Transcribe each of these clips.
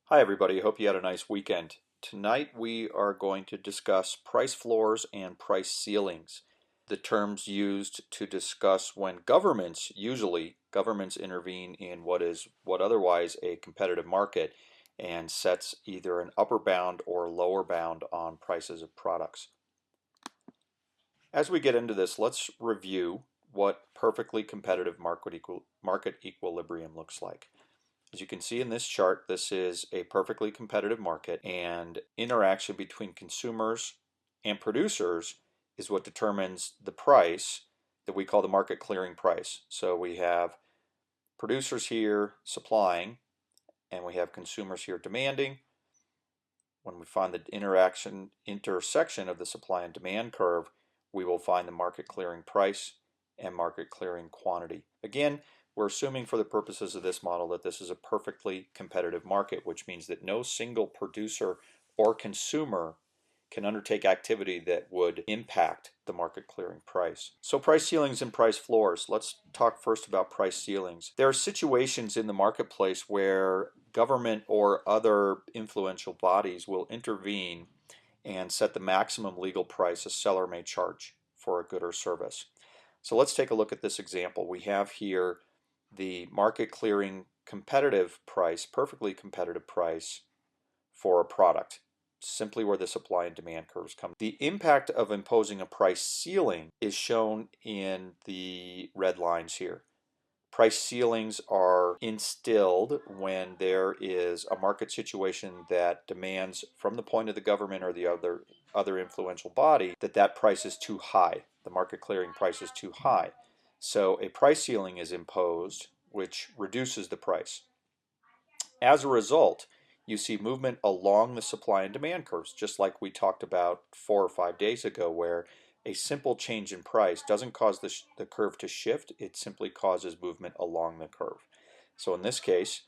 Hi everybody, hope you had a nice weekend. Tonight we are going to discuss price floors and price ceilings, the terms used to discuss when usually governments intervene in what otherwise a competitive market and sets either an upper bound or lower bound on prices of products. As we get into this, let's review what perfectly competitive market equilibrium looks like. As you can see in this chart, this is a perfectly competitive market, and interaction between consumers and producers is what determines the price that we call the market clearing price. So we have producers here supplying, and we have consumers here demanding. When we find the intersection of the supply and demand curve, we will find the market clearing price and market clearing quantity. Again, we're assuming for the purposes of this model that this is a perfectly competitive market, which means that no single producer or consumer can undertake activity that would impact the market clearing price. So price ceilings and price floors. Let's talk first about price ceilings. There are situations in the marketplace where government or other influential bodies will intervene and set the maximum legal price a seller may charge for a good or service. So let's take a look at this example. We have here the market clearing competitive price, perfectly competitive price for a product, simply where the supply and demand curves come. The impact of imposing a price ceiling is shown in the red lines here. Price ceilings are instilled when there is a market situation that demands from the point of the government or the other influential body that price is too high. The market clearing price is too high. So a price ceiling is imposed, which reduces the price. As a result, you see movement along the supply and demand curves, just like we talked about 4 or 5 days ago, where a simple change in price doesn't cause the curve to shift, it simply causes movement along the curve. So in this case,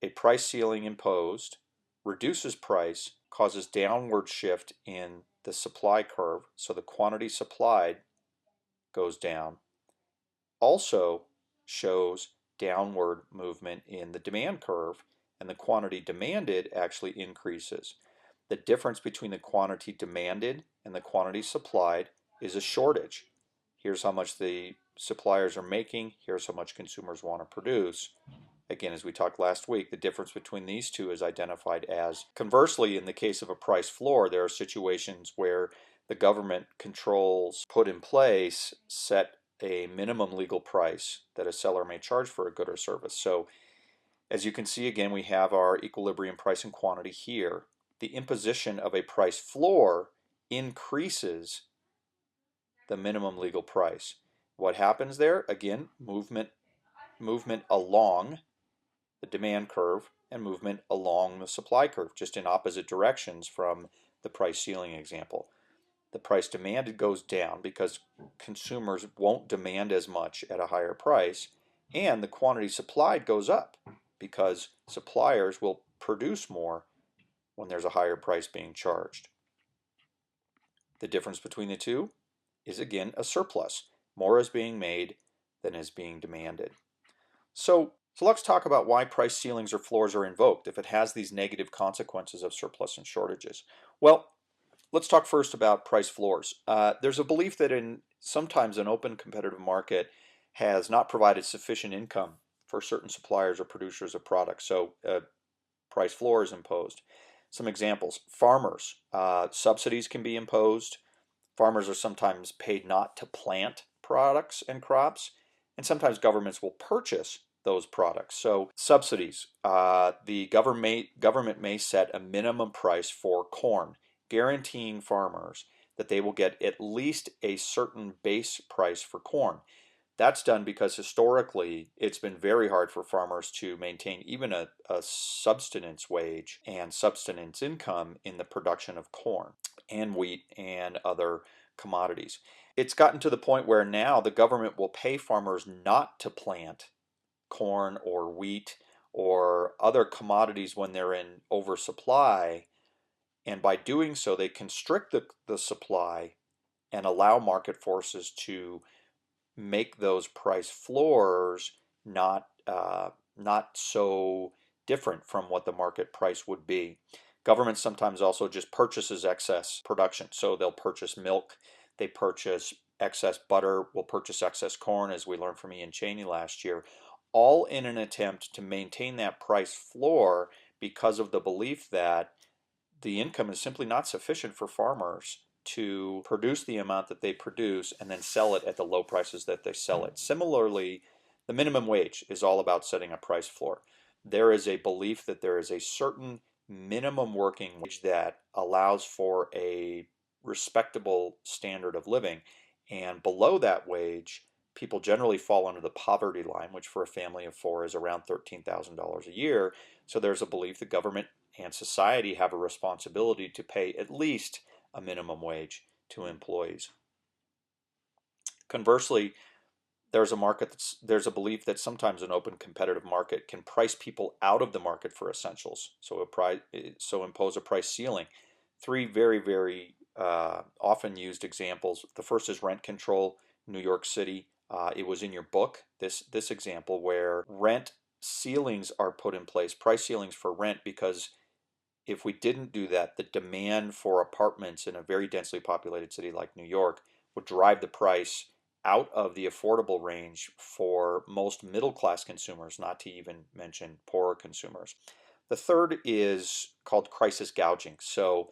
a price ceiling imposed reduces price, causes downward shift in the supply curve, so the quantity supplied goes down. Also shows downward movement in the demand curve, and the quantity demanded actually increases. The difference between the quantity demanded and the quantity supplied is a shortage. Here's how much the suppliers are making, here's how much consumers want to produce. Again, as we talked last week, the difference between these two is identified as. Conversely, in the case of a price floor, there are situations where the government controls put in place set a minimum legal price that a seller may charge for a good or service. So as you can see, again, we have our equilibrium price and quantity here. The imposition of a price floor increases the minimum legal price. What happens there? Again, movement along the demand curve and movement along the supply curve, just in opposite directions from the price ceiling example. The price demanded goes down because consumers won't demand as much at a higher price, and the quantity supplied goes up because suppliers will produce more when there's a higher price being charged. The difference between the two is again a surplus. More is being made than is being demanded. So let's talk about why price ceilings or floors are invoked if it has these negative consequences of surplus and shortages. Well, let's talk first about price floors. There's a belief that sometimes an open competitive market has not provided sufficient income for certain suppliers or producers of products, so price floor is imposed. Some examples: farmers, subsidies can be imposed. Farmers are sometimes paid not to plant products and crops, and sometimes governments will purchase those products. So subsidies, the government may set a minimum price for corn, guaranteeing farmers that they will get at least a certain base price for corn. That's done because historically it's been very hard for farmers to maintain even a subsistence wage and subsistence income in the production of corn and wheat and other commodities. It's gotten to the point where now the government will pay farmers not to plant corn or wheat or other commodities when they're in oversupply, and by doing so they constrict the supply and allow market forces to make those price floors not so different from what the market price would be. Government sometimes also just purchases excess production. So they'll purchase milk, they purchase excess butter, will purchase excess corn, as we learned from Ian Cheney last year, all in an attempt to maintain that price floor because of the belief that the income is simply not sufficient for farmers to produce the amount that they produce and then sell it at the low prices that they sell it. Similarly, the minimum wage is all about setting a price floor. There is a belief that there is a certain minimum working wage that allows for a respectable standard of living, and below that wage, people generally fall under the poverty line, which for a family of four is around $13,000 a year. So there's a belief the government and society have a responsibility to pay at least a minimum wage to employees. Conversely, there's a belief that sometimes an open competitive market can price people out of the market for essentials. So impose a price ceiling. Three very often used examples. The first is rent control, New York City. It was in your book, this example, where rent ceilings are put in place, price ceilings for rent, because if we didn't do that, the demand for apartments in a very densely populated city like New York would drive the price out of the affordable range for most middle class consumers, not to even mention poorer consumers. The third is called crisis gouging. So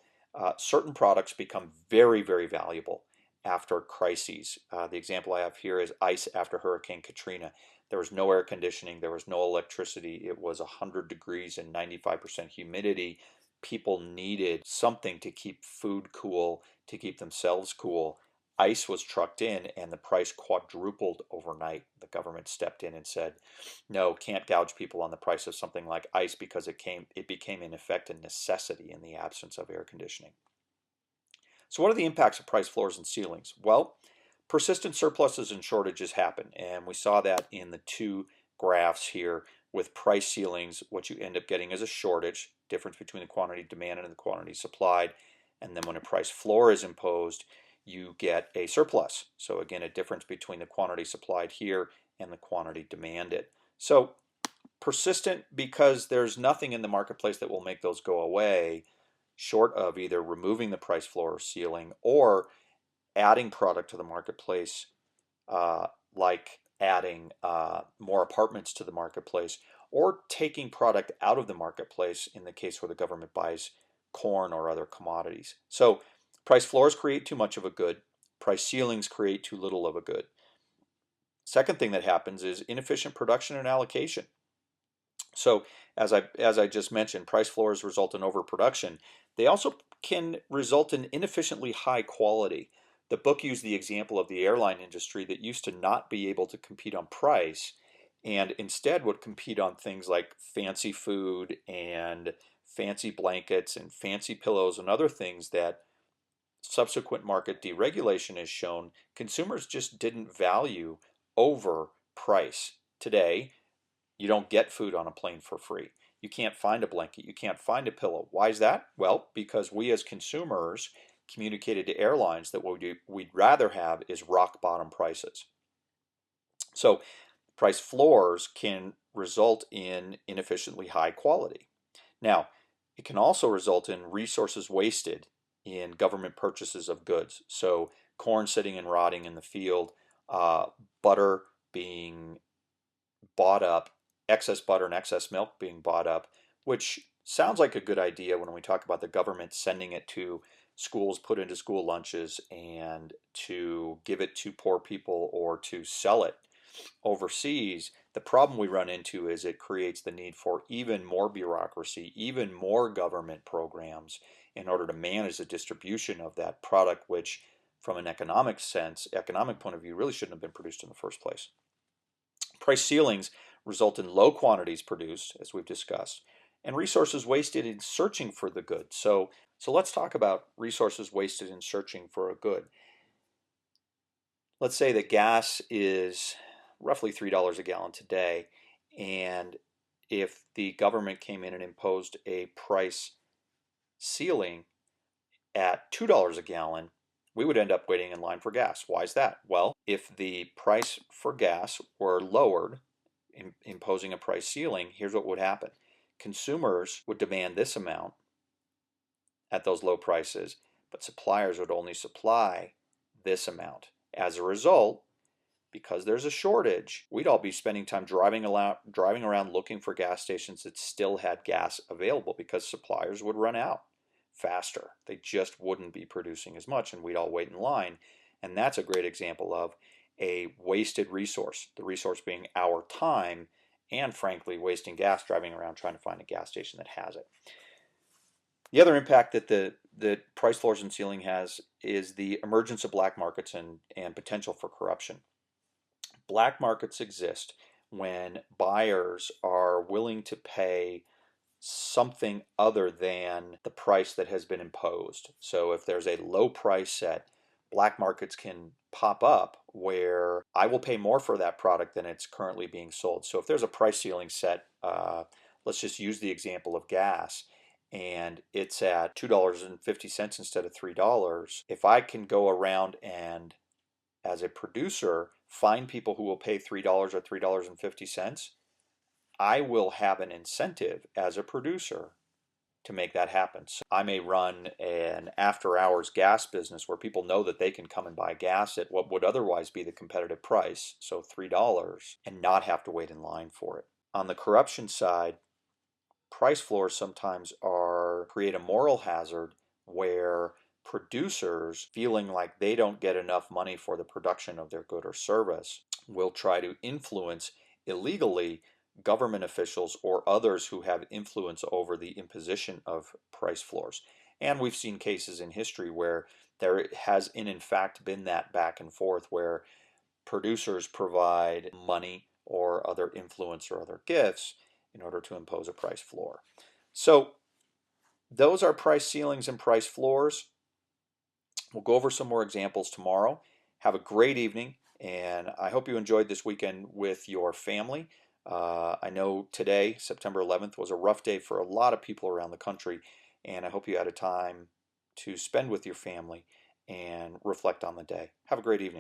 certain products become very valuable after crises. The example I have here is ice after Hurricane Katrina. There was no air conditioning, there was no electricity, it was 100 degrees and 95% humidity. People needed something to keep food cool, to keep themselves cool. Ice was trucked in and the price quadrupled overnight. The government stepped in and said, no, can't gouge people on the price of something like ice because it became in effect a necessity in the absence of air conditioning. So what are the impacts of price floors and ceilings? Well, persistent surpluses and shortages happen, and we saw that in the two graphs here. With price ceilings, what you end up getting is a shortage, difference between the quantity demanded and the quantity supplied, and then when a price floor is imposed, you get a surplus. So again, a difference between the quantity supplied here and the quantity demanded. So persistent because there's nothing in the marketplace that will make those go away, short of either removing the price floor or ceiling or adding product to the marketplace, like adding more apartments to the marketplace, or taking product out of the marketplace in the case where the government buys corn or other commodities. So price floors create too much of a good, price ceilings create too little of a good. Second thing that happens is inefficient production and allocation. So as I just mentioned, price floors result in overproduction. They also can result in inefficiently high quality. The book used the example of the airline industry that used to not be able to compete on price and instead would compete on things like fancy food and fancy blankets and fancy pillows and other things that subsequent market deregulation has shown consumers just didn't value over price. Today, you don't get food on a plane for free. You can't find a blanket. You can't find a pillow. Why is that? Well, because we as consumers communicated to airlines that what we'd rather have is rock bottom prices. So price floors can result in inefficiently high quality. Now, it can also result in resources wasted in government purchases of goods. So corn sitting and rotting in the field, butter being bought up, excess butter and excess milk being bought up, which sounds like a good idea when we talk about the government sending it to schools, put into school lunches, and to give it to poor people or to sell it overseas. The problem we run into is it creates the need for even more bureaucracy, even more government programs in order to manage the distribution of that product, which from an economic point of view, really shouldn't have been produced in the first place. Price ceilings result in low quantities produced, as we've discussed, and resources wasted in searching for the good. So let's talk about resources wasted in searching for a good. Let's say that gas is roughly $3 a gallon today, and if the government came in and imposed a price ceiling at $2 a gallon, we would end up waiting in line for gas. Why is that? Well, if the price for gas were lowered, imposing a price ceiling, here's what would happen. consumers would demand this amount at those low prices, but suppliers would only supply this amount. As a result, because there's a shortage, we'd all be spending time driving around looking for gas stations that still had gas available because suppliers would run out faster. They just wouldn't be producing as much, and we'd all wait in line. And that's a great example of a wasted resource, the resource being our time, and frankly, wasting gas driving around trying to find a gas station that has it. The other impact that the price floors and ceiling has is the emergence of black markets and potential for corruption. Black markets exist when buyers are willing to pay something other than the price that has been imposed. So if there's a low price set, black markets can pop up where I will pay more for that product than it's currently being sold. So if there's a price ceiling set, let's just use the example of gas, and it's at $2.50 instead of $3. If I can go around and, as a producer, find people who will pay $3 or $3.50, I will have an incentive as a producer to make that happen. So I may run an after hours gas business where people know that they can come and buy gas at what would otherwise be the competitive price, so $3, and not have to wait in line for it. On the corruption side, price floors sometimes create a moral hazard where producers, feeling like they don't get enough money for the production of their good or service, will try to influence illegally government officials or others who have influence over the imposition of price floors. And we've seen cases in history where there has in fact been that back and forth where producers provide money or other influence or other gifts in order to impose a price floor. So those are price ceilings and price floors. We'll go over some more examples tomorrow. Have a great evening, and I hope you enjoyed this weekend with your family. I know today, September 11th, was a rough day for a lot of people around the country, and I hope you had a time to spend with your family and reflect on the day. Have a great evening.